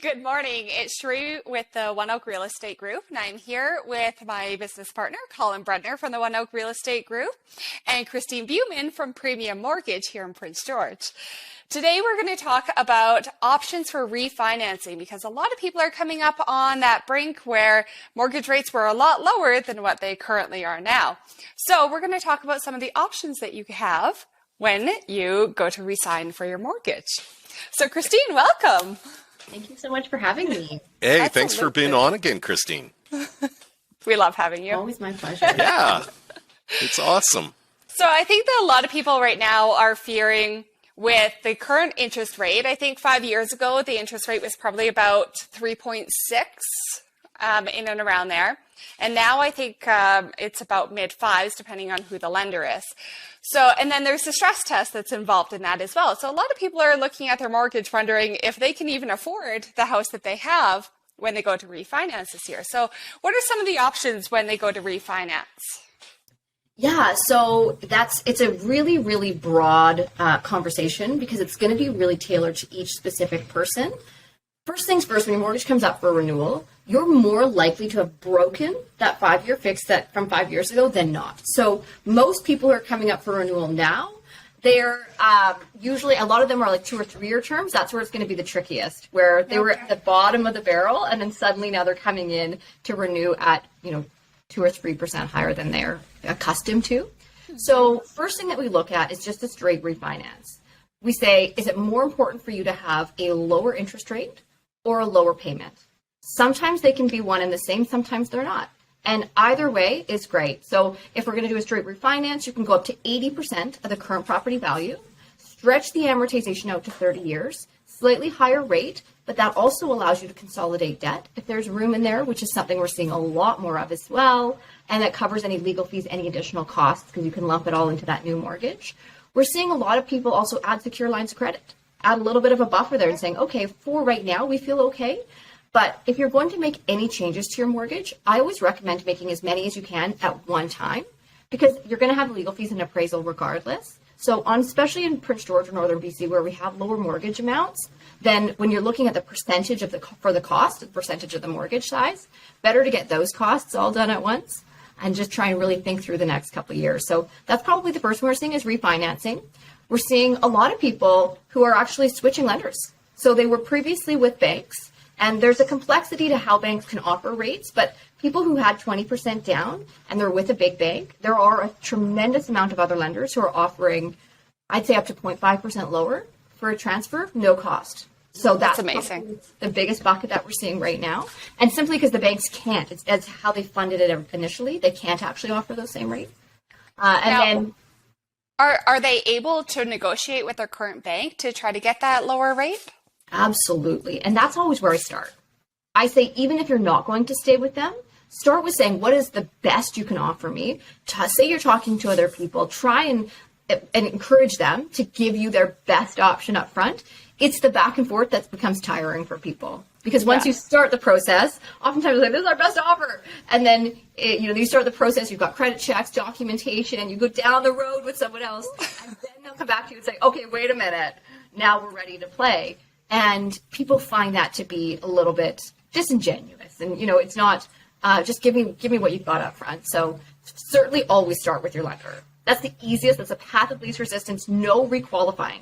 Good morning. It's Sheree with the One Oak Real Estate Group, and I'm here with my business partner, Colin Brudner from the One Oak Real Estate Group, and Christine Buman from Premium Mortgage here in Prince George. Today, we're going to talk about options for refinancing because a lot of people are coming up on that brink where mortgage rates were a lot lower than what they currently are now. So we're going to talk about some of the options that you have when you go to re-sign for your mortgage. So Christine, welcome. Thank you so much for having me. Hey, Absolutely. Thanks for being on again, Christine. We love having you. Always my pleasure. Yeah, it's awesome. So I think that a lot of people right now are fearing with the current interest rate. I think 5 years ago, the interest rate was probably about 3.6 in and around there. And now I think it's about mid fives, depending on who the lender is. So, and then there's the stress test that's involved in that as well. So a lot of people are looking at their mortgage wondering if they can even afford the house that they have when they go to refinance this year. So what are some of the options when they go to refinance? Yeah, so it's a really, really broad conversation because it's going to be really tailored to each specific person. First things first, when your mortgage comes up for renewal, you're more likely to have broken that 5-year fix that from 5 years ago than not. So most people who are coming up for renewal now, they're usually, a lot of them are like 2 or 3 year terms. That's where it's going to be the trickiest, where they were at the bottom of the barrel and then suddenly now they're coming in to renew at, 2 or 3% higher than they're accustomed to. So first thing that we look at is just a straight refinance. We say, is it more important for you to have a lower interest rate or a lower payment? Sometimes they can be one and the same, sometimes they're not. And either way is great. So if we're going to do a straight refinance, you can go up to 80% of the current property value, stretch the amortization out to 30 years, slightly higher rate, but that also allows you to consolidate debt if there's room in there, which is something we're seeing a lot more of as well. And that covers any legal fees, any additional costs, because you can lump it all into that new mortgage. We're seeing a lot of people also add secure lines of credit, add a little bit of a buffer there and saying, okay, for right now, we feel okay. But if you're going to make any changes to your mortgage, I always recommend making as many as you can at one time because you're going to have legal fees and appraisal regardless. So especially in Prince George or Northern BC where we have lower mortgage amounts, then when you're looking at the percentage of the percentage of the mortgage size, better to get those costs all done at once and just try and really think through the next couple of years. So that's probably the first one we're seeing is refinancing. We're seeing a lot of people who are actually switching lenders. So they were previously with banks. And there's a complexity to how banks can offer rates, but people who had 20% down and they're with a big bank, there are a tremendous amount of other lenders who are offering, I'd say up to 0.5% lower for a transfer, no cost. So that's amazing. The biggest bucket that we're seeing right now. And simply because the banks can't, it's how they funded it initially, they can't actually offer those same rates. Are they able to negotiate with their current bank to try to get that lower rate? Absolutely. And that's always where I start. I say, even if you're not going to stay with them, start with saying, what is the best you can offer me? Say you're talking to other people, try and encourage them to give you their best option up front. It's the back and forth that becomes tiring for people. Because once you start the process, oftentimes like, this is our best offer. And then, you start the process, you've got credit checks, documentation, you go down the road with someone else, and then they'll come back to you and say, okay, wait a minute, now we're ready to play. And people find that to be a little bit disingenuous. And, it's not just give me what you've got up front. So certainly always start with your lender. That's the easiest. That's a path of least resistance. No requalifying.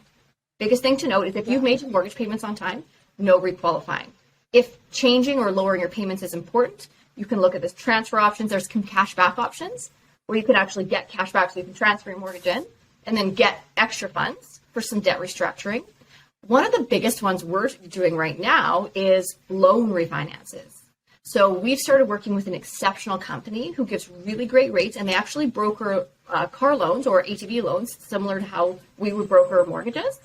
Biggest thing to note is if you've made your mortgage payments on time, no requalifying. If changing or lowering your payments is important, you can look at this transfer options. There's some cash back options where you can actually get cash back so you can transfer your mortgage in and then get extra funds for some debt restructuring. One of the biggest ones we're doing right now is loan refinances. So we've started working with an exceptional company who gives really great rates, and they actually broker car loans or ATV loans, similar to how we would broker mortgages.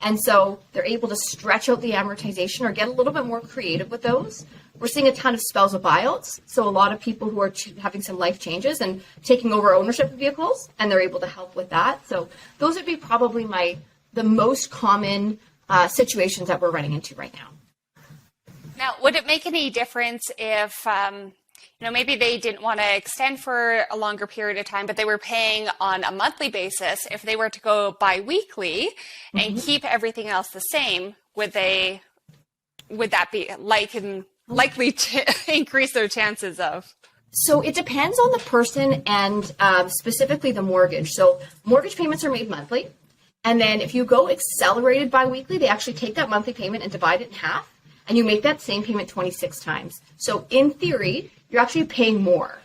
And so they're able to stretch out the amortization or get a little bit more creative with those. We're seeing a ton of spousal buyouts. So a lot of people who are having some life changes and taking over ownership of vehicles, and they're able to help with that. So those would be probably the most common situations that we're running into right now. Now, would it make any difference if, maybe they didn't want to extend for a longer period of time, but they were paying on a monthly basis? If they were to go bi-weekly and keep everything else the same, would they would that be likely to increase their chances of? So it depends on the person and specifically the mortgage. So mortgage payments are made monthly. And then if you go accelerated biweekly, they actually take that monthly payment and divide it in half. And you make that same payment 26 times. So in theory, you're actually paying more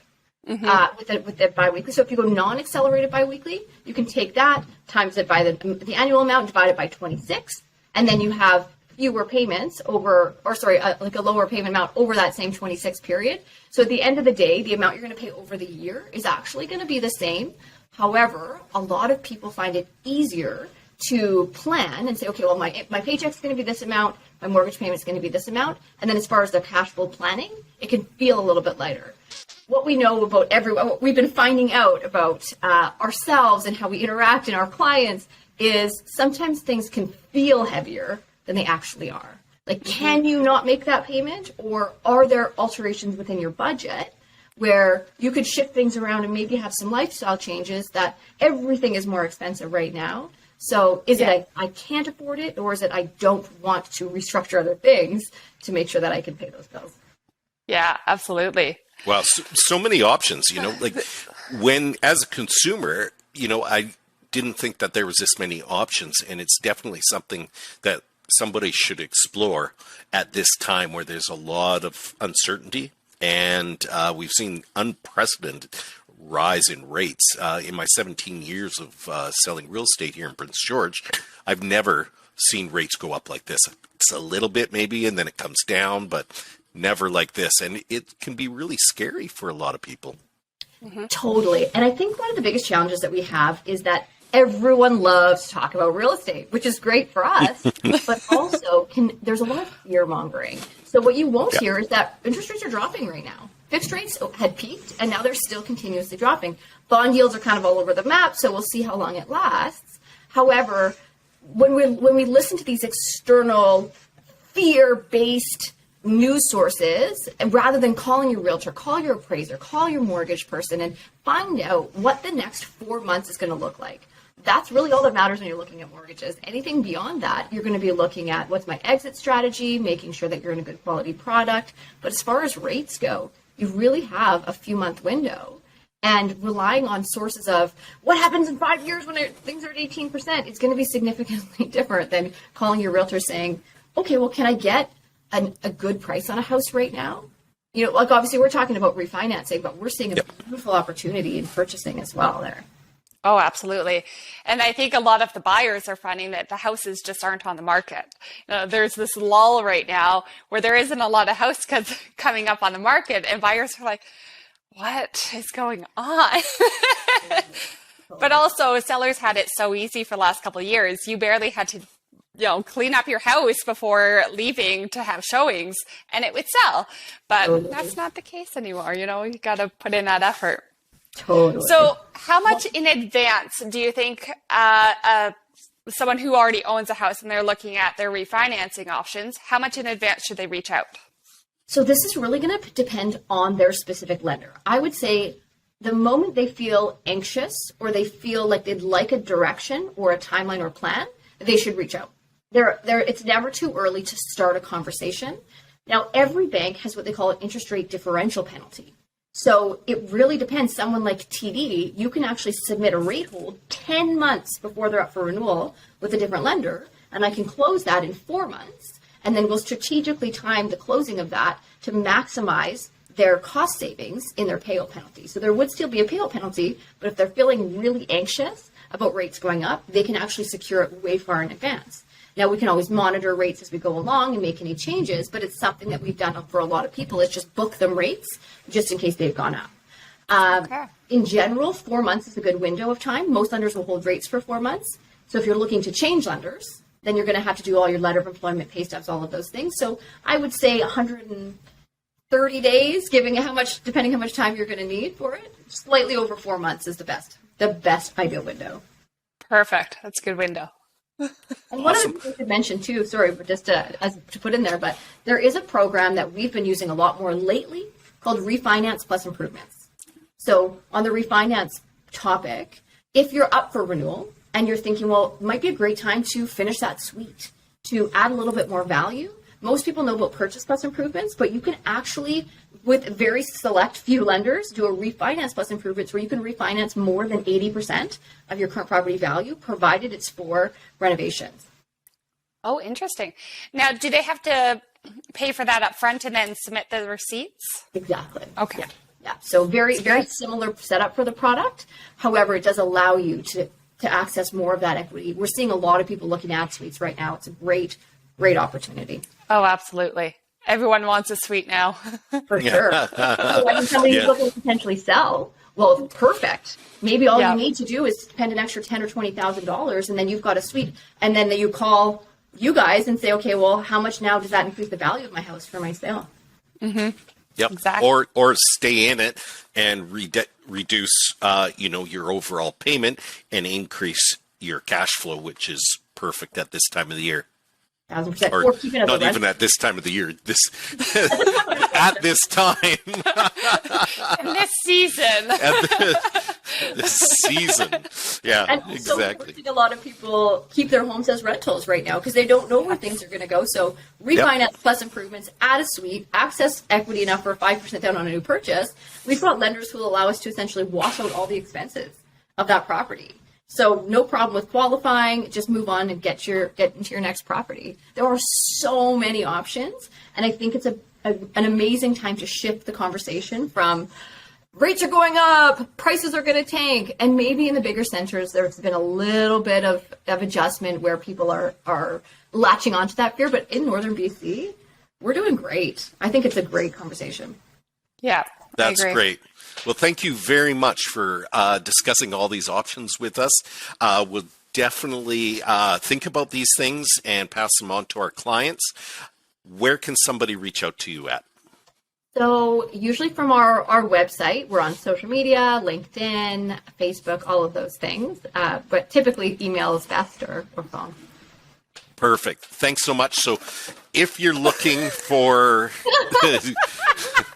with the biweekly. So if you go non-accelerated biweekly, you can take that, times it by the annual amount, divide it by 26. And then you have fewer payments like a lower payment amount over that same 26 period. So at the end of the day, the amount you're going to pay over the year is actually going to be the same. However, a lot of people find it easier to plan and say, okay, well, my paycheck's going to be this amount, my mortgage payment's going to be this amount. And then as far as their cash flow planning, it can feel a little bit lighter. What we know about what we've been finding out about ourselves and how we interact and our clients is sometimes things can feel heavier than they actually are. Like, can you not make that payment? Or are there alterations within your budget where you could shift things around and maybe have some lifestyle changes that everything is more expensive right now? So is it I can't afford it, or is it I don't want to restructure other things to make sure that I can pay those bills? Yeah, absolutely. Well, so many options, like when, as a consumer, I didn't think that there was this many options, and it's definitely something that somebody should explore at this time where there's a lot of uncertainty, and we've seen unprecedented rise in rates. In my 17 years of selling real estate here in Prince George, I've never seen rates go up like this. It's a little bit maybe, and then it comes down, but never like this. And it can be really scary for a lot of people. Totally. And I think one of the biggest challenges that we have is that everyone loves to talk about real estate, which is great for us, but also there's a lot of fear mongering. So what you won't hear is that interest rates are dropping right now. Fixed rates had peaked, and now they're still continuously dropping. Bond yields are kind of all over the map, so we'll see how long it lasts. However, when we listen to these external fear-based news sources, and rather than calling your realtor, call your appraiser, call your mortgage person, and find out what the next 4 months is going to look like. That's really all that matters when you're looking at mortgages. Anything beyond that, you're going to be looking at what's my exit strategy, making sure that you're in a good quality product. But as far as rates go, you really have a few month window, and relying on sources of what happens in 5 years when things are at 18%, it's going to be significantly different than calling your realtor saying, okay, well, can I get a good price on a house right now? Like obviously we're talking about refinancing, but we're seeing a beautiful opportunity in purchasing as well there. Oh, absolutely. And I think a lot of the buyers are finding that the houses just aren't on the market. There's this lull right now where there isn't a lot of house coming up on the market, and buyers are like, what is going on? But also sellers had it so easy for the last couple of years. You barely had to clean up your house before leaving to have showings, and it would sell. But that's not the case anymore. You got to put in that effort. Totally. So how much in advance do you think someone who already owns a house and they're looking at their refinancing options, how much in advance should they reach out? So this is really going to depend on their specific lender. I would say the moment they feel anxious or they feel like they'd like a direction or a timeline or plan, they should reach out. It's never too early to start a conversation. Now, every bank has what they call an interest rate differential penalty. So it really depends. Someone like TD, you can actually submit a rate hold 10 months before they're up for renewal with a different lender, and I can close that in 4 months, and then we'll strategically time the closing of that to maximize their cost savings in their payout penalty. So there would still be a payout penalty, but if they're feeling really anxious about rates going up, they can actually secure it way far in advance. Now, we can always monitor rates as we go along and make any changes, but it's something that we've done for a lot of people. It's just book them rates just in case they've gone up. In general, 4 months is a good window of time. Most lenders will hold rates for 4 months. So if you're looking to change lenders, then you're going to have to do all your letter of employment, pay stubs, all of those things. So I would say 130 days, depending how much time you're going to need for it. Slightly over 4 months is the best ideal window. Perfect. That's a good window. And one of the things I should mention too, sorry, but just to put in there, but there is a program that we've been using a lot more lately called Refinance Plus Improvements. So on the refinance topic, if you're up for renewal and you're thinking, well, it might be a great time to finish that suite, to add a little bit more value, most people know about purchase plus improvements, but you can actually, with very select few lenders, do a refinance plus improvements where you can refinance more than 80% of your current property value, provided it's for renovations. Oh, interesting. Now, do they have to pay for that up front and then submit the receipts? Exactly. Okay. Yeah. So very, very similar setup for the product. However, it does allow you to access more of that equity. We're seeing a lot of people looking at suites right now. It's a great opportunity. Oh, absolutely. Everyone wants a suite now. For sure. So when somebody's looking to potentially sell, well, perfect. Maybe all you need to do is spend an extra $10,000 or $20,000, and then you've got a suite. And then you call you guys and say, okay, well, how much now does that increase the value of my house for my sale? Yep. Exactly. Or stay in it and reduce, your overall payment and increase your cash flow, which is perfect at this time of the year. 1,000%. Or keep it not even at this time of the year. This at this time. In this season. This season. Yeah, And exactly. So we're seeing a lot of people keep their homes as rentals right now because they don't know where things are going to go. So refinance plus improvements, add a suite, access equity enough for 5% down on a new purchase. We've got lenders who will allow us to essentially wash out all the expenses of that property. So no problem with qualifying, just move on and get into your next property. There are so many options, and I think it's an amazing time to shift the conversation from rates are going up, prices are going to tank, and maybe in the bigger centers there's been a little bit of adjustment where people are latching onto that fear, but in northern BC, we're doing great. I think it's a great conversation. Yeah, that's great. Well, thank you very much for discussing all these options with us. We'll definitely think about these things and pass them on to our clients. Where can somebody reach out to you at? So usually from our website, we're on social media, LinkedIn, Facebook, all of those things. But typically email is best or phone. Perfect. Thanks so much. So if you're looking for...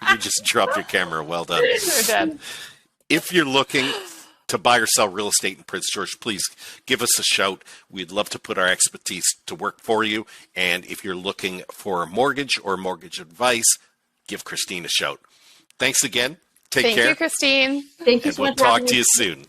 You just dropped your camera. Well done. You're dead. If you're looking to buy or sell real estate in Prince George, please give us a shout. We'd love to put our expertise to work for you. And if you're looking for a mortgage or mortgage advice, give Christine a shout. Thanks again. Take care. Thank you, Christine. Thank you and so we'll much. talk to you soon.